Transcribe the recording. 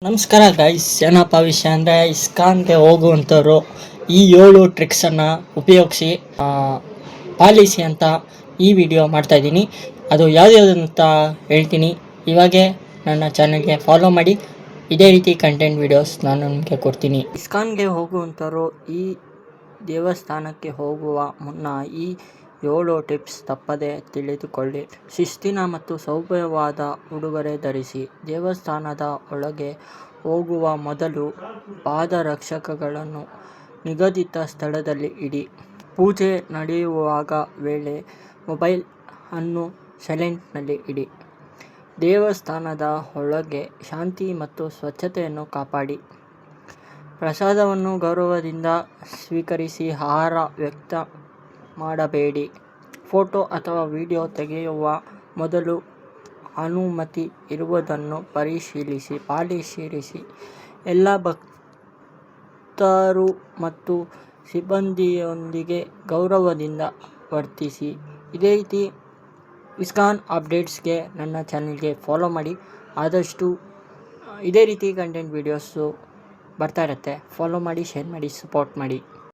ನಮಸ್ಕಾರ ಗೈಸ್, ಏನಪ್ಪ ವಿಷಯ ಅಂದರೆ ಇಸ್ಕಾನ್ಗೆ ಹೋಗುವಂಥವ್ರು ಈ 7 ಟ್ರಿಕ್ಸನ್ನು ಉಪಯೋಗಿಸಿ ಪಾಲಿಸಿ ಅಂತ ಈ ವಿಡಿಯೋ ಮಾಡ್ತಾಯಿದ್ದೀನಿ. ಅದು ಯಾವ್ದಂತ ಹೇಳ್ತೀನಿ. ಇವಾಗೇ ನನ್ನ ಚಾನಲ್ಗೆ ಫಾಲೋ ಮಾಡಿ. ಇದೇ ರೀತಿ ಕಂಟೆಂಟ್ ವಿಡಿಯೋಸ್ ನಾನು ನಿಮಗೆ ಕೊಡ್ತೀನಿ. ಇಸ್ಕಾನ್ಗೆ ಹೋಗುವಂಥವ್ರು ಈ ದೇವಸ್ಥಾನಕ್ಕೆ ಹೋಗುವ ಮುನ್ನ ಈ 7 ಟಿಪ್ಸ್ ತಪ್ಪದೆ ತಿಳಿದುಕೊಳ್ಳಿ. ಶಿಸ್ತಿನ ಮತ್ತು ಸೌಭ್ಯವಾದ ಉಡುಗೊರೆ ಧರಿಸಿ. ದೇವಸ್ಥಾನದ ಒಳಗೆ ಹೋಗುವ ಮೊದಲು ಪಾದರಕ್ಷೆಗಳನ್ನು ನಿಗದಿತ ಸ್ಥಳದಲ್ಲಿ ಇಡಿ. ಪೂಜೆ ನಡೆಯುವಾಗ ವೇಳೆ ಮೊಬೈಲ್ ಅನ್ನು ಸೈಲೆಂಟ್ನಲ್ಲಿ ಇಡಿ. ದೇವಸ್ಥಾನದ ಒಳಗೆ ಶಾಂತಿ ಮತ್ತು ಸ್ವಚ್ಛತೆಯನ್ನು ಕಾಪಾಡಿ. ಪ್ರಸಾದವನ್ನು ಗೌರವದಿಂದ ಸ್ವೀಕರಿಸಿ. ಆಹಾರ ವ್ಯಕ್ತ ಮಾಡಬೇಡಿ. ಫೋಟೋ ಅಥವಾ ವಿಡಿಯೋ ತೆಗೆಯುವ ಮೊದಲು ಅನುಮತಿ ಇರುವುದನ್ನು ಪರಿಶೀಲಿಸಿ. ಎಲ್ಲ ಭಕ್ತರು ಮತ್ತು ಸಿಬ್ಬಂದಿಯೊಂದಿಗೆ ಗೌರವದಿಂದ ವರ್ತಿಸಿ. ಇದೇ ರೀತಿ ಇಸ್ಕಾನ್ ಅಪ್ಡೇಟ್ಸ್ಗೆ ನನ್ನ ಚಾನಲ್ಗೆ ಫಾಲೋ ಮಾಡಿ. ಆದಷ್ಟು ಇದೇ ರೀತಿ ಕಂಟೆಂಟ್ ವೀಡಿಯೋಸು ಬರ್ತಾ ಇರುತ್ತೆ. ಫಾಲೋ ಮಾಡಿ, ಶೇರ್ ಮಾಡಿ, ಸಪೋರ್ಟ್ ಮಾಡಿ.